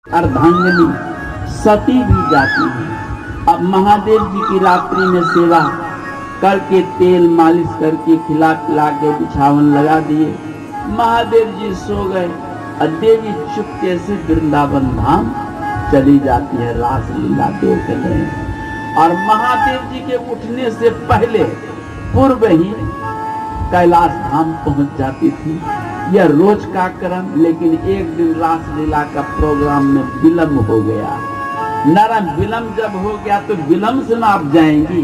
अर्धांगिनी सती भी जाती है। अब महादेव जी की रात्रि में सेवा करके तेल मालिश करके खिला पिला के बिछावन लगा दिए। महादेव जी सो गए और देवी चुपके से वृंदावन धाम चली जाती है रास लीला देखने। और महादेव जी के उठने से पहले पूर्व ही कैलाश धाम पहुंच जाती थी। यह रोज का क्रम, लेकिन एक दिन रास लीला का प्रोग्राम में विलम्ब हो गया। नरम विलम्ब जब हो गया तो विलम्ब से ना आप जाएंगी।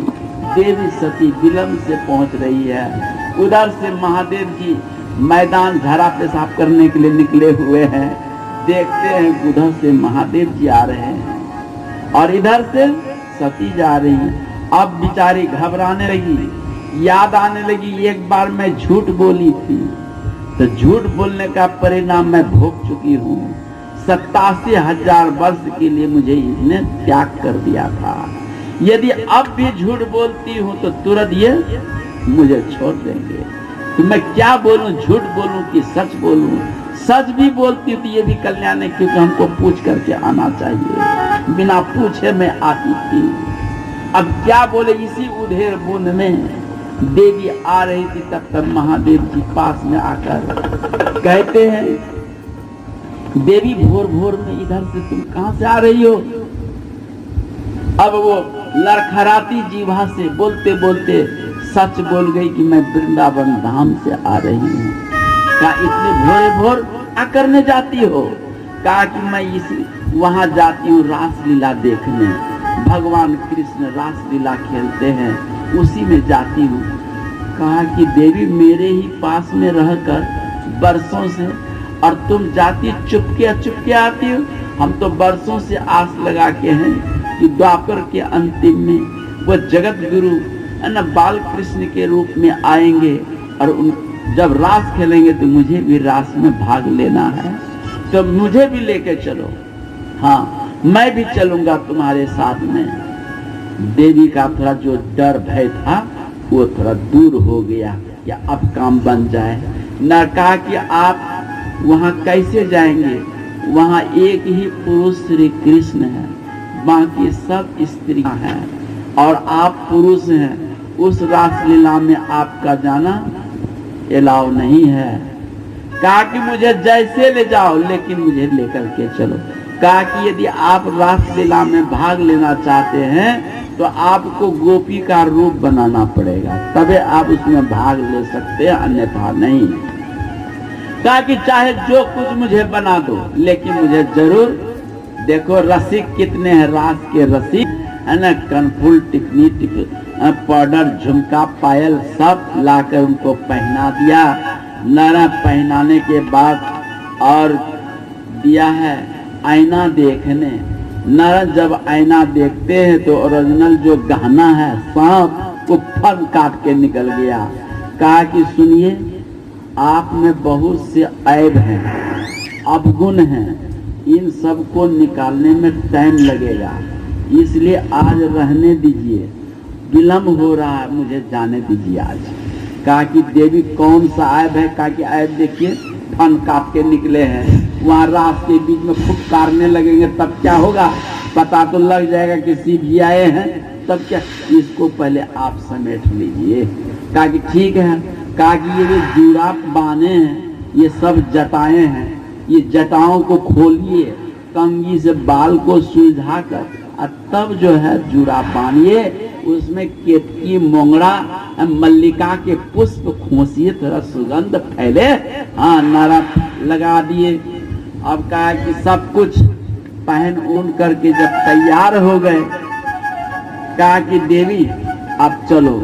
देवी सती विलम्ब से पहुंच रही है। उधर से महादेव जी मैदान झरा पेशाब करने के लिए निकले हुए हैं। देखते हैं उधर से महादेव जी आ रहे हैं और इधर से सती जा रही है। अब बेचारी घबराने लगी, याद आने लगी एक बार मैं झूठ बोली थी, तो झूठ बोलने का परिणाम मैं भोग चुकी हूँ। 87,000 वर्ष के लिए मुझे इसने त्याग कर दिया था। यदि अब भी झूठ बोलती हूँ तो तुरंत ये मुझे छोड़ देंगे। तो मैं क्या बोलूं, झूठ बोलूं कि सच बोलूं? सच भी बोलती हूँ तो ये भी कल्याण है, क्योंकि हमको पूछ करके आना चाहिए। बिना पूछे मैं आती थी। अब क्या बोले, इसी उधेड़ बुन में देवी आ रही थी। तब तक महादेव जी पास में आकर कहते हैं, देवी भोर भोर में इधर से तुम कहां से आ रही हो? अब वो लड़खड़ाती जीवा से बोलते बोलते सच बोल गई कि मैं वृंदावन धाम से आ रही हूँ। क्या इतने भोरे भोर आकर जाती हो? कहा कि मैं वहां जाती हूँ रास लीला देखने। भगवान कृष्ण रास लीला खेलते हैं, उसी में जाती हूँ। कहा कि देवी मेरे ही पास में रहकर बरसों से, और तुम जाती चुपके चुपके आती हो। हम तो बरसों से आस लगा के हैं कि द्वापर के अंतिम में वो जगत गुरु न बाल कृष्ण के रूप में आएंगे और जब रास खेलेंगे तो मुझे भी रास में भाग लेना है, तो मुझे भी लेके चलो। हाँ, मैं भी चलूंगा तुम्हारे साथ में। देवी का थोड़ा जो डर भय था वो थोड़ा दूर हो गया, या अब काम बन जाए। न कहा कि आप वहाँ कैसे जाएंगे, वहाँ एक ही पुरुष श्री कृष्ण है, बाकी सब स्त्रियां हैं और आप पुरुष हैं। उस रास लीला में आपका जाना अलाउ नहीं है। कहा कि मुझे जैसे ले जाओ, लेकिन मुझे लेकर के चलो। कहा कि यदि आप रास लीला में भाग लेना चाहते हैं तो आपको गोपी का रूप बनाना पड़ेगा, तभी आप उसमें भाग ले सकते हैं, अन्यथा नहीं। कहा कि चाहे जो कुछ मुझे बना दो, लेकिन मुझे जरूर, देखो रसिक कितने हैं रास के रसिक, है ना, कनफुल टिकनी पाउडर झुमका पायल सब लाकर उनको पहना दिया। नारा पहनाने के बाद और दिया है आईना देखने। नारा जब आईना देखते हैं तो ओरिजिनल जो गहना है सांप को फन काट के निकल गया। कहा कि सुनिए, आप में बहुत से ऐब हैं, अवगुण हैं, इन सब को निकालने में टाइम लगेगा, इसलिए आज रहने दीजिए, विलम्ब हो रहा है, मुझे जाने दीजिए आज। कहा कि देवी कौन सा ऐब है? कहा कि ऐब देखिए, फन काट के निकले हैं, वहाँ रात के बीच में फुटकारने लगेंगे तब क्या होगा? पता तो लग जाएगा कि सीधी आए हैं, तब क्या? इसको पहले आप समेट लीजिए। कहा कि ठीक है। कहा कि ये जो जुराफ बाने हैं ये सब जटाएं हैं, ये जटाओं को खोलिए, कंघी से बाल को सुलझा कर और तब जो है जुरा बानिए, उसमें केतकी मोंगरा मल्लिका के पुष्प खोसिए, थोड़ा सुगंध फैले। हाँ, नारा लगा दिए। अब कहा कि सब कुछ पहन ऊन करके जब तैयार हो गए, कहा कि देवी अब चलो।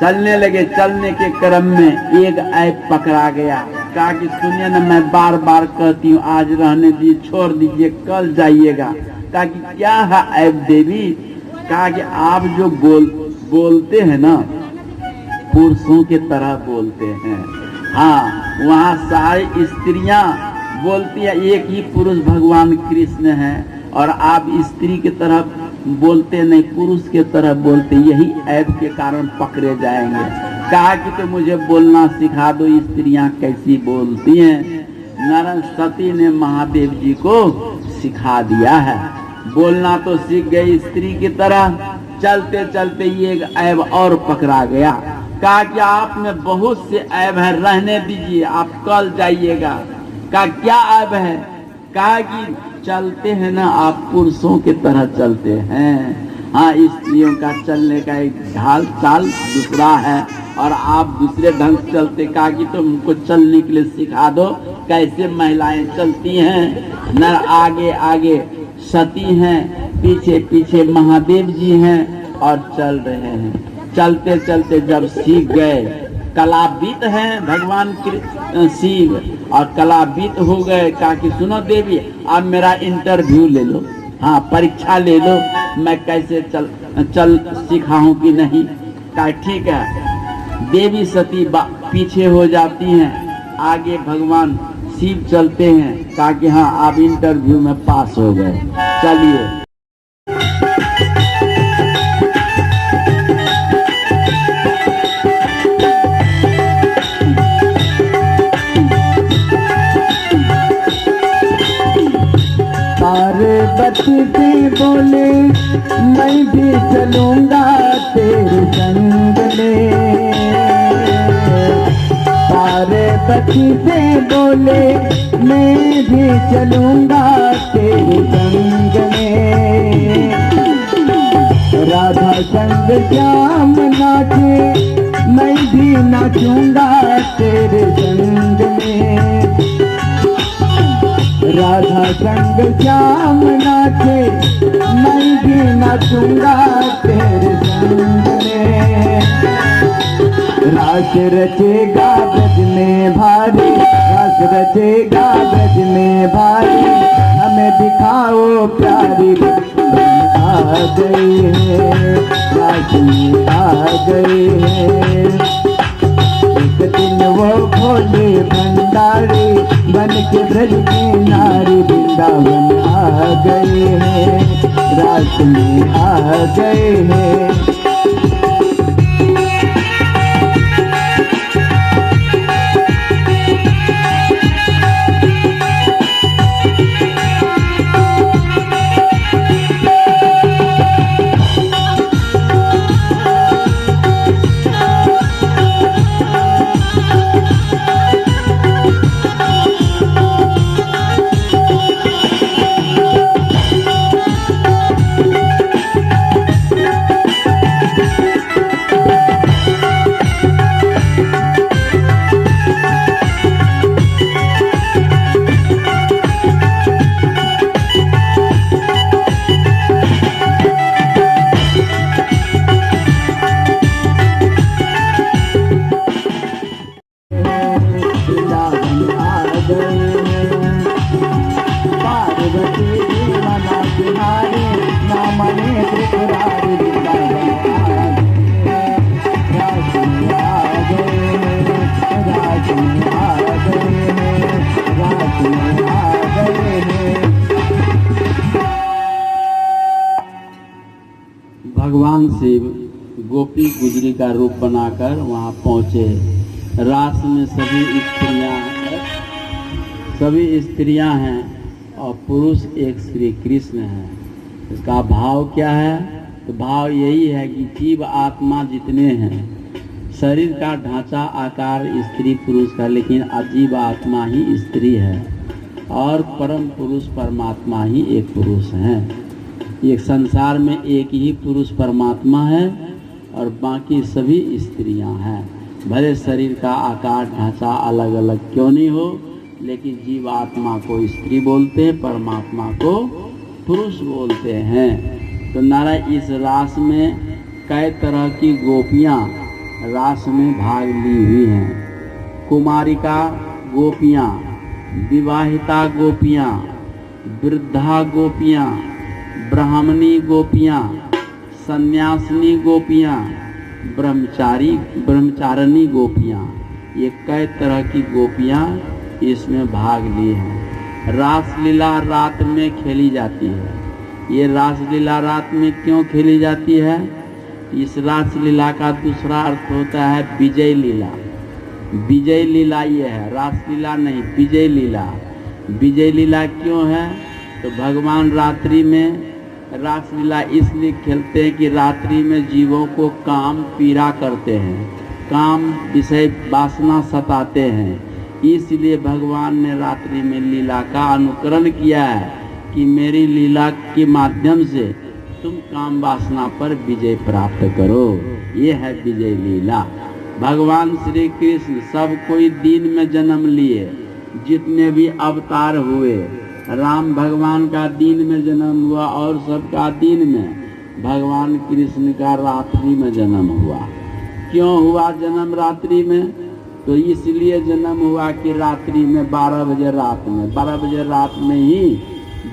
चलने लगे। चलने के क्रम में एक ऐप पकड़ा गया। कहा कि सुनिए ना, मैं बार बार कहती हूँ आज रहने दीजिए, छोड़ दीजिए, कल जाइएगा। कहा कि क्या है ऐप देवी? कहा कि आप जो बोलते हैं ना, पुरुषों के तरह बोलते हैं। हाँ, वहाँ सारी स्त्रियां बोलती है, एक ही पुरुष भगवान कृष्ण है, और आप स्त्री की तरह बोलते नहीं, पुरुष के तरह बोलते, यही ऐब के कारण पकड़े जाएंगे। कहा कि तो मुझे बोलना सिखा दो, स्त्रियां कैसी बोलती हैं। नारायण सती ने महादेव जी को सिखा दिया है। बोलना तो सीख गई स्त्री की तरह, चलते चलते ये एक ऐब और पकड़ा गया। कहा कि आप में बहुत से ऐब है, रहने दीजिए, आप कल जाइएगा। कहा क्या ऐब है? कहा कि चलते हैं ना आप पुरुषों की तरह चलते हैं। हाँ, स्त्रियों का चलने का एक ढाल चाल दूसरा है और आप दूसरे ढंग से चलते। कहा कि तो हमको चलने के लिए सिखा दो, कैसे महिलाएं चलती हैं। नर आगे आगे सती हैं, पीछे पीछे महादेव जी हैं और चल रहे हैं। चलते चलते जब सीख गए, कलाविद हैं भगवान शिव और कलाविद हो गए। कहा कि सुनो देवी, आप मेरा इंटरव्यू ले लो, हाँ परीक्षा ले लो, मैं कैसे चल सीखा हूँ कि नहीं। कहा ठीक है। देवी सती पीछे हो जाती हैं, आगे भगवान शिव चलते हैं। कहा कि हाँ आप इंटरव्यू में पास हो गए, चलिए। पार्वती से बोले मैं भी चलूंगा तेरे संग में। पार्वती से बोले मैं भी चलूंगा तेरे संग में। राधा संग श्याम नाचे मैं भी नाचूंगा तेरे संग में। राधा संग श्याम नाचे मैं भी नाचूंगा तेरे संग में। रास रचेगा ब्रज में भारी, रास रचेगा ब्रज में भारी, हमें दिखाओ प्यारी आ गई है, रास में आ गई है। एक दिन वो भोले भंडारी बन के ब्रज की नारी वृंदावन आ गए हैं, रास में आ गए हैं। भगवान शिव गोपी गुजरी का रूप बनाकर वहाँ पहुँचे। रास में सभी स्त्रियां हैं और पुरुष एक श्री कृष्ण है। इसका भाव क्या है? तो भाव यही है कि जीव आत्मा जितने हैं, शरीर का ढांचा आकार स्त्री पुरुष का, लेकिन अजीब आत्मा ही स्त्री है और परम पुरुष परमात्मा ही एक पुरुष है। एक संसार में एक ही पुरुष परमात्मा है और बाकी सभी स्त्रियां हैं। भले शरीर का आकार ढांचा अलग अलग क्यों नहीं हो, लेकिन जीव आत्मा को स्त्री बोलते हैं, परमात्मा को पुरुष बोलते हैं। तो नारायण इस रास में कई तरह की गोपियां रास में भाग ली हुई हैं। कुमारिका गोपियां, विवाहिता गोपियां, वृद्धा गोपियां, ब्राह्मणी गोपियां, सन्यासिनी गोपियां, ब्रह्मचारिणी गोपियां, ये कई तरह की गोपियां इसमें भाग ली हैं। रास लीला रात में खेली जाती है। ये रास लीला रात में क्यों खेली जाती है? इस रास लीला का दूसरा अर्थ होता है विजय लीला। विजय लीला ये है, रास लीला नहीं, विजय लीला। विजय लीला क्यों है? तो भगवान रात्रि में रासलीला इसलिए खेलते हैं कि रात्रि में जीवों को काम पीड़ा करते हैं, काम विषय वासना सताते हैं। इसलिए भगवान ने रात्रि में लीला का अनुकरण किया है कि मेरी लीला के माध्यम से तुम काम वासना पर विजय प्राप्त करो। ये है विजय लीला। भगवान श्री कृष्ण सब कोई दिन में जन्म लिए, जितने भी अवतार हुए, राम भगवान का दिन में जन्म हुआ और सबका दिन में, भगवान कृष्ण का रात्रि में जन्म हुआ। क्यों हुआ जन्म रात्रि में? तो इसलिए जन्म हुआ कि रात्रि में 12 बजे रात में ही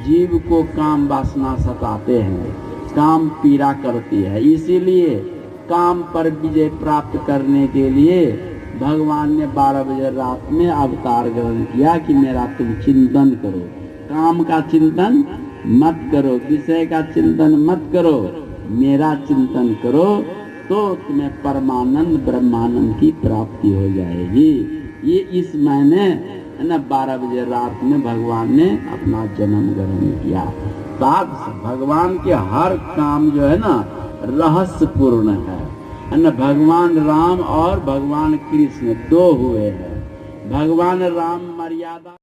जीव को काम वासना सताते हैं, काम पीड़ा करती है। इसीलिए काम पर विजय प्राप्त करने के लिए भगवान ने 12 बजे रात में अवतार ग्रहण किया कि मेरा तुम चिंतन करो, काम का चिंतन मत करो, विषय का चिंतन मत करो, मेरा चिंतन करो, तो तुम्हें परमानंद ब्रह्मानंद की प्राप्ति हो जाएगी। ये इस महीने है ना 12 बजे रात में भगवान ने अपना जन्म ग्रहण किया। साथ भगवान के हर काम जो है ना रहस्यपूर्ण है ना। भगवान राम और भगवान कृष्ण दो हुए हैं। भगवान राम मर्यादा